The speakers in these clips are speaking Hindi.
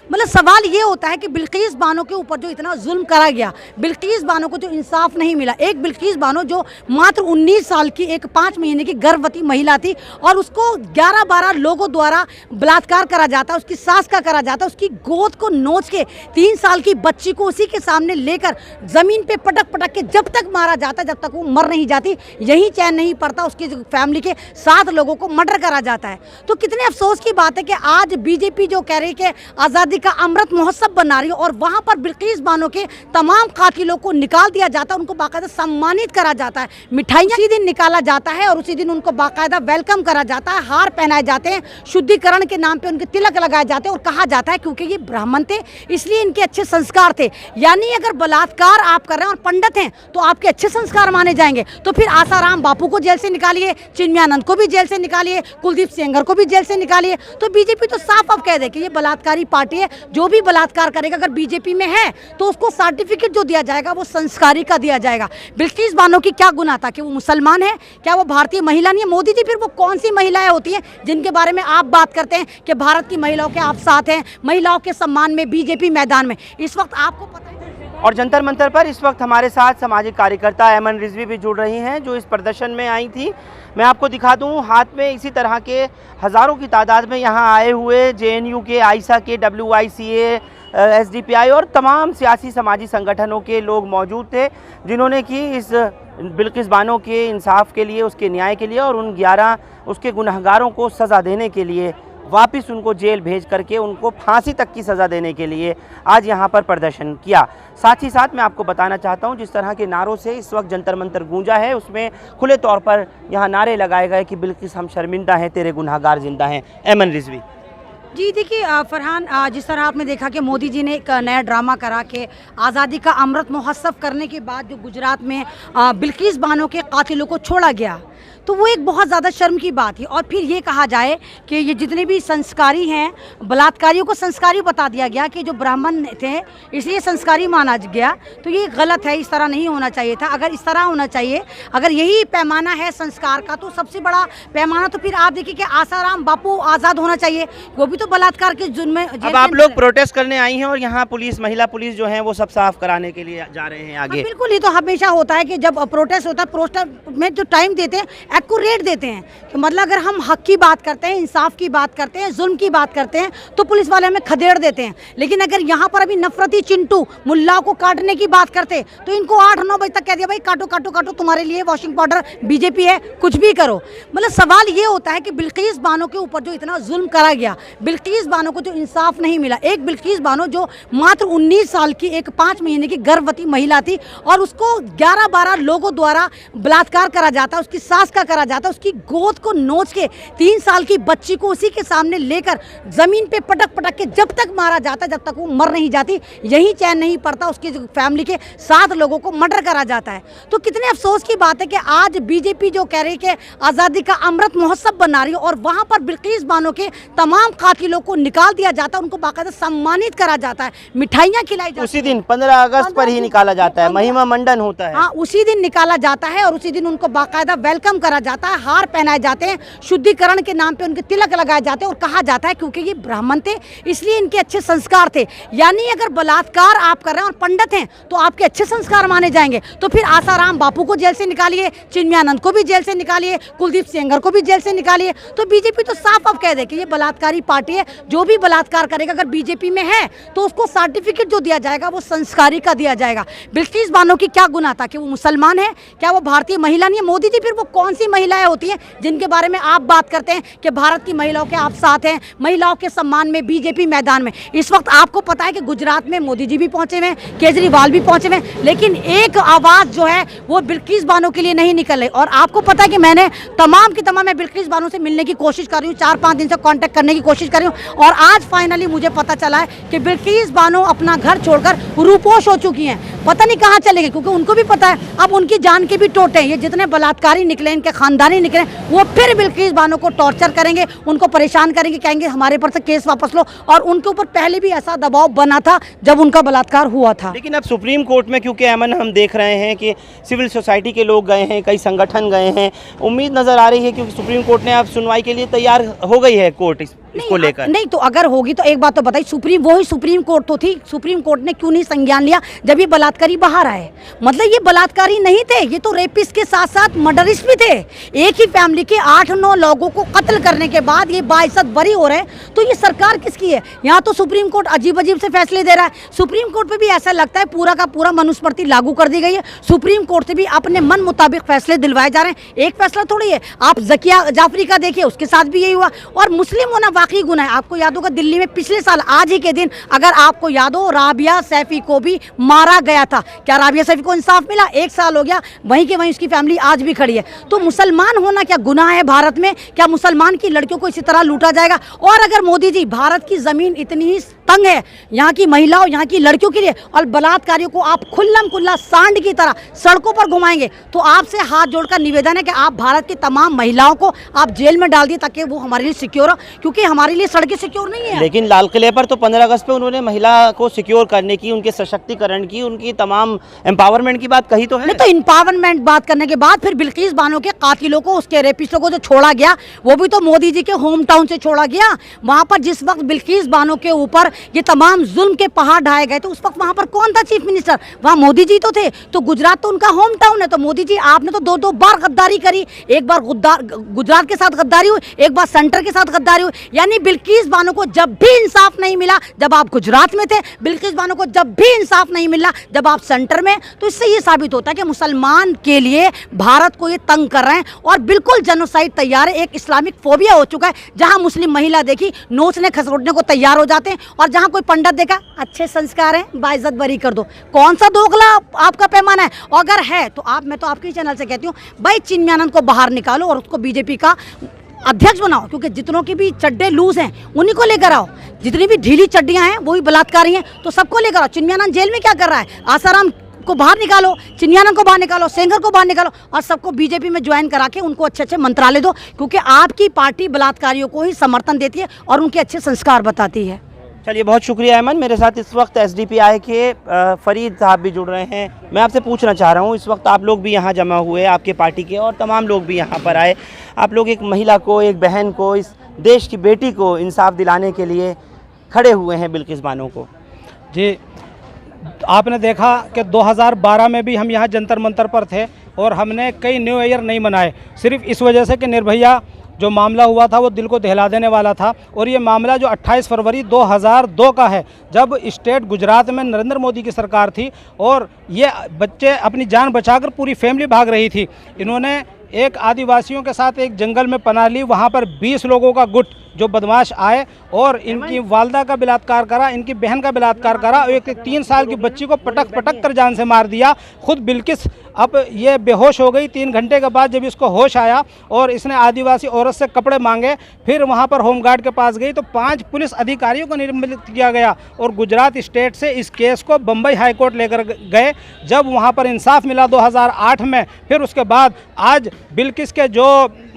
मतलब सवाल ये होता है कि बिल्किस बानो के ऊपर जो इतना जुल्म करा गया, बिल्किस बानो को जो इंसाफ नहीं मिला, एक बिल्किस बानो जो मात्र 19 साल की एक 5 महीने की गर्भवती महिला थी और उसको 11-12 लोगों द्वारा बलात्कार करा जाता, उसकी सास का करा जाता, उसकी गोद को नोच के 3 साल की बच्ची को उसी के सामने लेकर ज़मीन पे पटक पटक के जब तक मारा जाता, जब तक वो मर नहीं जाती, यही चैन नहीं पड़ता, उसकी फैमिली के 7 लोगों को मर्डर करा जाता है। तो कितने अफसोस की बात है कि आज बीजेपी जो कह रही है कि आज़ादी का अमृत महोत्सव बना रही है और वहां पर बिल्किस बानो के तमाम कातिलों को निकाल दिया जाता है, उनको बाकायदा सम्मानित करा जाता है, मिठाइयां उसी दिन निकाला जाता है और उसी दिन उनको बाकायदा वेलकम करा जाता है, हार पहनाए जाते हैं, शुद्धिकरण के नाम पे उनके तिलक लगाए जाते हैं और कहा जाता है क्योंकि ये ब्राह्मण थे इसलिए इनके अच्छे संस्कार थे। यानी अगर बलात्कार आप कर रहे हैं और पंडित हैं तो आपके अच्छे संस्कार माने जाएंगे। तो फिर आसाराम बापू को जेल से निकालिए, चिन्मयानंद को भी जेल से निकालिए, कुलदीप सेंगर को भी जेल से निकालिए। तो बीजेपी तो साफ अब कह दे कि ये बलात्कारी पार्टी है, जो भी बलात्कार करेगा अगर बीजेपी में है तो उसको सर्टिफिकेट जो दिया जाएगा वो संस्कारी का दिया जाएगा। बिल्किस बानो की क्या गुनाह था कि वो मुसलमान है, क्या वो भारतीय महिला नहीं है? मोदी जी फिर वो कौन सी महिलाएं होती हैं जिनके बारे में आप बात करते हैं कि भारत की महिलाओं के आप साथ हैं, महिलाओं के सम्मान में बीजेपी मैदान में? इस वक्त आपको पता है। और जंतर मंतर पर इस वक्त हमारे साथ सामाजिक कार्यकर्ता ऐमन रिजवी भी जुड़ रही हैं जो इस प्रदर्शन में आई थी। मैं आपको दिखा दूं, हाथ में इसी तरह के हज़ारों की तादाद में यहाँ आए हुए जेएनयू के, आइसा के, WICA, SDPI और तमाम सियासी समाजी संगठनों के लोग मौजूद थे जिन्होंने कि इस बिल्किस बानो के इंसाफ के लिए, उसके न्याय के लिए और उन 11 उसके गुनहगारों को सज़ा देने के लिए, वापस उनको जेल भेज करके उनको फांसी तक की सज़ा देने के लिए आज यहाँ पर प्रदर्शन किया। साथ ही साथ मैं आपको बताना चाहता हूँ जिस तरह के नारों से इस वक्त जंतर मंतर गूंजा है उसमें खुले तौर पर यहाँ नारे लगाए गए कि बिल्किस हम शर्मिंदा हैं, तेरे गुनहगार जिंदा हैं। ऐमन रिजवी जी देखिए फरहान, जिस तरह आपने देखा कि मोदी जी ने एक नया ड्रामा करा के आज़ादी का अमृत महोत्सव करने के बाद जो गुजरात में बिल्किस बानो के कातिलों को छोड़ा गया तो वो एक बहुत ज़्यादा शर्म की बात है। और फिर ये कहा जाए कि ये जितने भी संस्कारी हैं, बलात्कारियों को संस्कारी बता दिया गया कि जो ब्राह्मण थे इसलिए संस्कारी माना गया, तो ये गलत है, इस तरह नहीं होना चाहिए था। अगर इस तरह होना चाहिए, अगर यही पैमाना है संस्कार का तो सबसे बड़ा पैमाना तो फिर आप देखिए कि आसाराम बापू आज़ाद होना चाहिए, वो भी तो बलात्कार के जुर्म में। अब आप लोग प्रोटेस्ट करने आई हैं और यहाँ पुलिस, महिला पुलिस जो है वो सब साफ कराने के लिए जा रहे हैं आगे। बिल्कुल, ये तो हमेशा होता है कि जब प्रोटेस्ट होता है, प्रोटेस्ट में जो टाइम देते हैं एक्यूरेट देते हैं कि मतलब अगर हम हक की बात करते हैं, इंसाफ की बात करते हैं, जुल्म की बात करते हैं तो पुलिस वाले हमें खदेड़ देते हैं। लेकिन अगर यहाँ पर अभी नफरती चिंटू मुल्ला को काटने की बात करते तो इनको 8-9 बजे तक कह दिया भाई काटो काटो काटो, तुम्हारे लिए वॉशिंग पाउडर बीजेपी है, कुछ भी करो। मतलब सवाल ये होता है कि बिल्किस बानो के ऊपर जो इतना जुल्म करा गया, बिल्किस बानो को जो इंसाफ नहीं मिला, एक बिल्किस बानो जो मात्र 19 साल की एक 5 महीने की गर्भवती महिला थी और उसको 11-12 लोगों द्वारा बलात्कार करा जाता, उसकी सास का करा जाता, उसकी गोद को नोच के 3 साल की बच्ची को उसी के सामने लेकर जमीन पे पटक पटक के जब तक मारा जाता, जब तक वो मर नहीं जाती, यही चैन नहीं पड़ता, उसकी फैमिली के 7 लोगों को मर्डर करा जाता है। तो कितने अफसोस की बात है कि आज बीजेपी जो कह रही है कि आज़ादी का अमृत महोत्सव बना रही है और वहां पर बिल्किस बानो के तमाम कातिलों को निकाल दिया जाता है, उनको बाकायदा सम्मानित करा जाता है, मिठाइयाँ खिलाई जाती है। उसी दिन 15 अगस्त पर ही निकाला जाता है, महिमा मंडन होता है। हाँ, उसी दिन निकाला जाता है और उसी दिन उनको बाकायदा वेलकम करा जाता है, हार पहनाए जाते हैं, शुद्धिकरण के नाम पे उनके तिलक लगाए जाते हैं और कहा जाता है क्योंकि ये ब्राह्मण थे इसलिए इनके अच्छे संस्कार थे। यानी अगर बलात्कार आप कर रहे हैं और पंडित हैं तो आपके अच्छे संस्कार माने जाएंगे। तो फिर आसाराम बापू को जेल से निकालिए, चिन्मयानंद को भी जेल से निकालिए, कुलदीप सेंगर को भी जेल से निकालिए। तो बीजेपी तो साफ अब कह दे कि ये बलात्कारी पार्टी है, जो भी बलात्कार करेगा अगर बीजेपी में है तो उसको सर्टिफिकेट जो दिया जाएगा वो संस्कारी का दिया जाएगा। बिल्किस बानो की क्या गुनाह था कि वो मुसलमान है, क्या वो भारतीय महिला नहीं है? मोदी जी फिर वो कौन सी महिलाएं होती हैं जिनके बारे में आप बात करते हैं कि भारत की महिलाओं के आप साथ हैं, महिलाओं के सम्मान में बीजेपी मैदान में? इस वक्त आपको पता है कि गुजरात में मोदी जी भी पहुंचे हुए हैं, केजरीवाल भी पहुंचे हुए हैं, लेकिन एक आवाज़ जो है वो बिल्किस बानो के लिए नहीं निकल रही। और आपको पता है कि मैंने तमाम की तमाम मैं बिल्किस बानो से मिलने की कोशिश कर रही हूँ, 4-5 दिन से कांटेक्ट करने की कोशिश कर रही हूँ और आज फाइनली मुझे पता चला है कि बिल्किस बानो अपना घर छोड़कर रूपोश हो चुकी हैं। पता नहीं कहाँ चले गए, क्योंकि उनको भी पता है अब उनकी जान के भी टोटे हैं। ये जितने बलात्कारी निकले, इनके खानदानी निकले, वो फिर बिल्किस बानो को टॉर्चर करेंगे, उनको परेशान करेंगे, कहेंगे हमारे पर से केस वापस लो। और उनके ऊपर पहले भी ऐसा दबाव बना था जब उनका बलात्कार हुआ था। लेकिन अब सुप्रीम कोर्ट में, क्योंकि अमन हम देख रहे हैं कि सिविल सोसाइटी के लोग गए हैं, कई संगठन गए हैं, उम्मीद नज़र आ रही है क्योंकि सुप्रीम कोर्ट ने अब सुनवाई के लिए तैयार हो गई है कोर्ट इसको लेकर। नहीं तो अगर होगी तो एक बात तो बताइए, सुप्रीम कोर्ट तो थी, सुप्रीम कोर्ट ने क्यों नहीं संज्ञान लिया जब ये बलात्कारी बाहर आए? मतलब ये बलात्कारी नहीं थे, ये तो रेपिस्ट के साथ साथ मर्डरिस्ट भी थे। एक ही फैमिली के 8-9 लोगों को कत्ल करने के बाद ये बाइज्जत बरी हो रहे हैं, तो ये सरकार किसकी है? यहाँ तो सुप्रीम कोर्ट अजीब अजीब से फैसले दे रहा है। सुप्रीम कोर्ट पे भी ऐसा लगता है पूरा का पूरा मनुस्मृति लागू कर दी गई है। सुप्रीम कोर्ट से भी अपने मन मुताबिक फैसले दिलवाए जा रहे हैं। एक फैसला थोड़ी है। आप जकिया जाफरी का देखिए, उसके साथ भी यही हुआ। और मुस्लिम होना वाकई गुनाह है। आपको याद होगा दिल्ली में पिछले साल आज ही के दिन, अगर आपको याद हो, राबिया सैफी को भी मारा गया था। क्या राबिया सैफी को इंसाफ मिला? 1 साल हो गया, वहीं के वहीं उसकी फैमिली आज भी खड़ी है। तो मुसलमान होना क्या गुनाह है भारत में? क्या मुसलमान की लड़कियों को इसी तरह लूटा जाएगा? और अगर मोदी जी, भारत की जमीन इतनी ही तंग है यहाँ की महिलाओं, यहाँ की लड़कियों के लिए, और बलात्कारियों को आप खुल्लम खुल्ला सांड की तरह सड़कों पर घुमाएंगे, तो आपसे हाथ जोड़कर निवेदन है कि आप भारत की तमाम महिलाओं को आप जेल में डाल दिए ताकि वो हमारे लिए सिक्योर हो, क्योंकि हमारे लिए सड़कें सिक्योर नहीं है। लेकिन लाल किले पर तो 15 अगस्त पे उन्होंने महिला को सिक्योर करने की, उनके सशक्तिकरण की, उनकी तमाम एम्पावरमेंट की बात कही तो है। नहीं तो एम्पावरमेंट बात करने के बाद फिर बिल्किस बानो के कातिलों को, उसके रेपिस्टों को जो छोड़ा गया, वो भी तो मोदी जी के होम टाउन से छोड़ा गया। वहां पर जिस वक्त बिल्किस बानो के ऊपर ये तमाम जुल्म के पहाड़ ढाए गए, तो उस वक्त वहां पर कौन था चीफ मिनिस्टर? वहां मोदी जी तो थे। तो गुजरात तो उनका होम टाउन है। तो मोदी जी, आपने तो 2-2 बार गद्दारी करी। एक बार गुजरात के साथ गद्दारी हुई, एक बार सेंटर के साथ गद्दारी हुई। यानी बिल्किस बानो को जब भी इंसाफ नहीं मिला जब आप गुजरात में थे, बिल्किस बानो को जब भी इंसाफ नहीं मिला जब आप सेंटर में। तो इससे ये साबित होता है कि मुसलमान के लिए भारत को ये तंग कर रहे हैं और बिल्कुल जेनोसाइड तैयार है। एक इस्लामिक फोबिया हो चुका है। जहां मुस्लिम महिला देखी, नोचने खसोटने को तैयार हो जाते हैं, और जहां कोई पंडित देखा, अच्छे संस्कार हैं, बाइज्जत बरी कर दो। कौन सा दोगला आपका पैमाना है? और अगर है तो मैं तो आपके चैनल से कहती हूँ, भाई चिन्मयानंद को बाहर निकालो और उसको बीजेपी का अध्यक्ष बनाओ, क्योंकि जितनों की भी चड्डे लूज हैं उन्हीं को लेकर आओ। जितनी भी ढीली चड्डियां हैं वो भी बलात्कारी हैं, तो सबको लेकर आओ। चिन्मयानंद जेल में क्या कर रहा है? आसाराम को बाहर निकालो, चिन्मयानंद को बाहर निकालो, सेंगर को बाहर निकालो, और सबको बीजेपी में ज्वाइन करा के उनको अच्छे अच्छे मंत्रालय दो, क्योंकि आपकी पार्टी बलात्कारियों को ही समर्थन देती है और उनके अच्छे संस्कार बताती है। चलिए, बहुत शुक्रिया अमन। मेरे साथ इस वक्त एसडीपीआई के फरीद साहब भी जुड़ रहे हैं। मैं आपसे पूछना चाह रहा हूँ, इस वक्त आप लोग भी यहाँ जमा हुए, आपके पार्टी के और तमाम लोग भी यहाँ पर आए। आप लोग एक महिला को, एक बहन को, इस देश की बेटी को इंसाफ दिलाने के लिए खड़े हुए हैं, बिल्किस बानो को। जी, आपने देखा कि 2012 में भी हम यहाँ जंतर मंतर पर थे और हमने कई न्यू ईयर नहीं मनाए, सिर्फ इस वजह से कि निर्भया जो मामला हुआ था वो दिल को दहला देने वाला था। और ये मामला जो 28 फरवरी 2002 का है, जब स्टेट गुजरात में नरेंद्र मोदी की सरकार थी और ये बच्चे अपनी जान बचाकर पूरी फैमिली भाग रही थी। इन्होंने एक आदिवासियों के साथ एक जंगल में पनाह ली। वहाँ पर 20 लोगों का गुट जो बदमाश आए और इनकी वालदा का बलात्कार करा, इनकी बहन का बलात्कार करा, एक 3 साल की बच्ची को पटक पटक कर जान से मार दिया। खुद बिल्किस अब ये बेहोश हो गई। 3 घंटे के बाद जब इसको होश आया और इसने आदिवासी औरत से कपड़े मांगे, फिर वहाँ पर होमगार्ड के पास गई तो 5 पुलिस अधिकारियों को निलंबित किया गया और गुजरात स्टेट से इस केस को बम्बई हाईकोर्ट लेकर गए। जब वहाँ पर इंसाफ मिला 2008 में, फिर उसके बाद आज बिल्किस के जो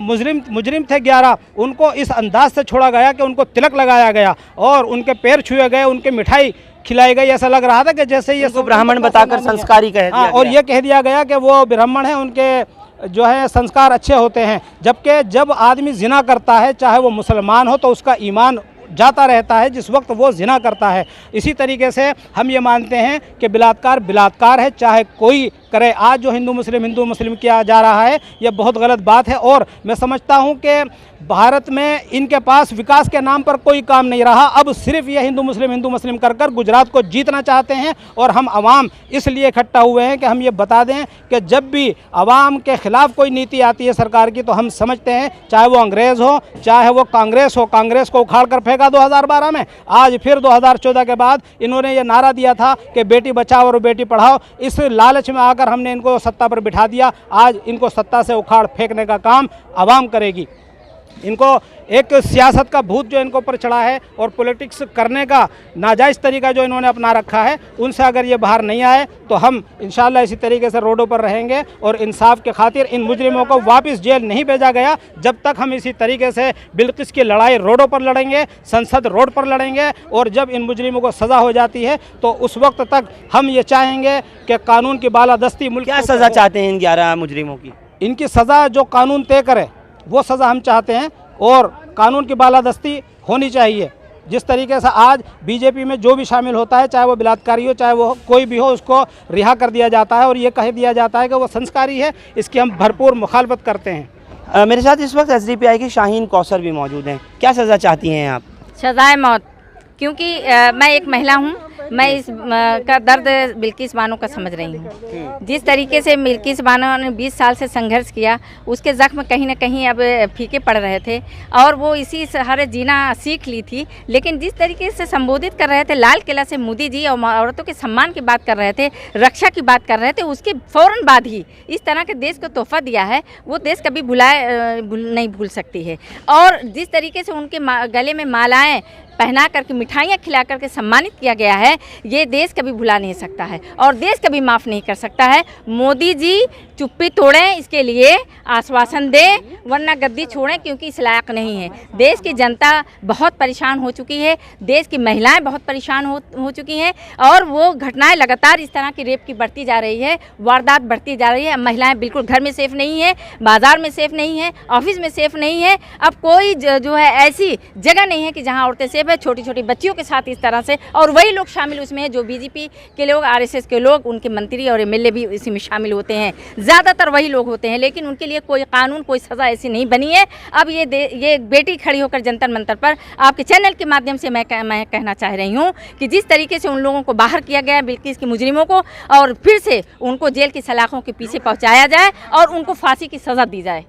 मुजरिम थे 11, उनको इस अंदाज से छोड़ा गया कि उनको तिलक लगाया गया और उनके पैर छुए गए, उनके मिठाई खिलाई गई। ऐसा लग रहा था कि जैसे ये ब्राह्मण बताकर संस्कारी कह दिया और ये कह दिया गया कि वो ब्राह्मण है, उनके जो है संस्कार अच्छे होते हैं। जबकि जब आदमी जिना करता है, चाहे वो मुसलमान हो, तो उसका ईमान जाता रहता है जिस वक्त वो जिना करता है। इसी तरीके से हम ये मानते हैं कि बलात्कार है, चाहे कोई करे। आज जो हिंदू मुस्लिम किया जा रहा है, ये बहुत गलत बात है। और मैं समझता हूँ कि भारत में इनके पास विकास के नाम पर कोई काम नहीं रहा। अब सिर्फ ये हिंदू मुस्लिम कर गुजरात को जीतना चाहते हैं। और हम आवाम इसलिए इकट्ठा हुए हैं कि हम ये बता दें कि जब भी आवाम के खिलाफ कोई नीति आती है सरकार की, तो हम समझते हैं, चाहे वो अंग्रेज़ हो, चाहे वो कांग्रेस हो, कांग्रेस को उखाड़ कर फेंका 2012 में। आज फिर 2014 के बाद इन्होंने ये नारा दिया था कि बेटी बचाओ और बेटी पढ़ाओ। इस लालच में आकर हमने इनको सत्ता पर बिठा दिया। आज इनको सत्ता से उखाड़ फेंकने का काम आवाम करेगी। इनको एक सियासत का भूत जो इनको पर चढ़ा है और पॉलिटिक्स करने का नाजायज़ तरीका जो इन्होंने अपना रखा है, उनसे अगर ये बाहर नहीं आए तो हम इंशाल्लाह इसी तरीके से रोडों पर रहेंगे और इंसाफ के खातिर इन मुजरिमों को वापस जेल नहीं भेजा गया जब तक हम इसी तरीके से बिल्किस की लड़ाई रोडों पर लड़ेंगे, संसद रोड पर लड़ेंगे। और जब इन मुजरिमों को सज़ा हो जाती है तो उस वक्त तक हम ये चाहेंगे कि कानून की बालादस्ती मुल्क क्या सज़ा चाहते हैं इन 11 मुजरिमों की? इनकी सज़ा जो कानून तय करे वो सज़ा हम चाहते हैं और कानून की बालादस्ती होनी चाहिए। जिस तरीके से आज बीजेपी में जो भी शामिल होता है, चाहे वो बलात्कारी हो, चाहे वो कोई भी हो, उसको रिहा कर दिया जाता है और ये कह दिया जाता है कि वो संस्कारी है। इसकी हम भरपूर मुखालफत करते हैं। मेरे साथ इस वक्त एसडीपीआई की शाहीन कौसर भी मौजूद हैं। क्या सज़ा चाहती हैं आप? सजाए मौत, क्योंकि मैं एक महिला हूँ, मैं इस का दर्द बिल्किस बानो का समझ रही हूँ। जिस तरीके से बिल्किस बानो ने 20 साल से संघर्ष किया, उसके ज़ख्म कहीं ना कहीं अब फीके पड़ रहे थे और वो इसी सहारे जीना सीख ली थी। लेकिन जिस तरीके से संबोधित कर रहे थे लाल किला से मोदी जी और औरतों के सम्मान की बात कर रहे थे, रक्षा की बात कर रहे थे, उसके फ़ौरन बाद ही इस तरह के देश को तोहफा दिया है, वो देश कभी नहीं भूल सकती है। और जिस तरीके से उनके गले में मालाएँ पहना करके, मिठाइयाँ खिला करके सम्मानित किया गया है, ये देश कभी भुला नहीं सकता है और देश कभी माफ़ नहीं कर सकता है। मोदी जी चुप्पी तोड़ें, इसके लिए आश्वासन दें, वरना गद्दी छोड़ें, क्योंकि इस लायक नहीं है। देश की जनता बहुत परेशान हो चुकी है, देश की महिलाएं बहुत परेशान हो चुकी हैं और वो घटनाएं लगातार इस तरह की रेप की बढ़ती जा रही है, वारदात बढ़ती जा रही है। महिलाएं बिल्कुल घर में सेफ़ नहीं है, बाज़ार में सेफ़ नहीं है, ऑफिस में सेफ़ नहीं है। अब कोई जो है ऐसी जगह नहीं है कि जहाँ औरतें सेफ़ है। छोटी छोटी बच्चियों के साथ इस तरह से, और वही लोग शामिल उसमें हैं जो बीजेपी के लोग, आरएसएस के लोग, उनके मंत्री और एमएलए भी इसी में शामिल होते हैं। ज़्यादातर वही लोग होते हैं, लेकिन उनके लिए कोई कानून, कोई सज़ा ऐसी नहीं बनी है। अब ये बेटी खड़ी होकर जंतर मंतर पर आपके चैनल के माध्यम से मैं कहना चाह रही हूँ कि जिस तरीके से उन लोगों को बाहर किया गया बिल्किस के मुजरिमों को, और फिर से उनको जेल की सलाखों के पीछे पहुँचाया जाए और उनको फांसी की सज़ा दी जाए।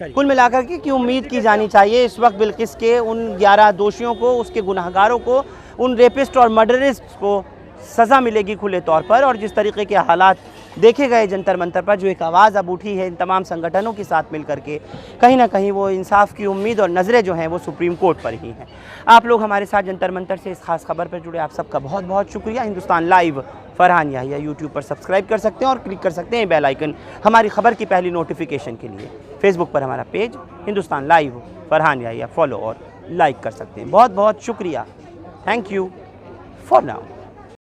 कुल मिलाकर के उम्मीद की जानी चाहिए इस वक्त बिल्किस के उन 11 दोषियों को, उसके गुनहगारों को, उन रेपिस्ट और मर्डरिस्ट को सज़ा मिलेगी खुले तौर पर। और जिस तरीके के हालात देखे गए जंतर मंतर पर, जो एक आवाज़ अब उठी है इन तमाम संगठनों के साथ मिलकर के, कहीं ना कहीं वो इंसाफ की उम्मीद और नज़रें जो हैं वो सुप्रीम कोर्ट पर ही हैं। आप लोग हमारे साथ जंतर मंतर से इस खास खबर पर जुड़े, आप सबका बहुत बहुत शुक्रिया। हिंदुस्तान लाइव फरहान याहिया यूट्यूब पर सब्सक्राइब कर सकते हैं और क्लिक कर सकते हैं बेल आइकन हमारी खबर की पहली नोटिफिकेशन के लिए। फेसबुक पर हमारा page Hindustan live Farhan Yahya follow और लाइक कर सकते हैं। बहुत बहुत शुक्रिया। Thank you for now.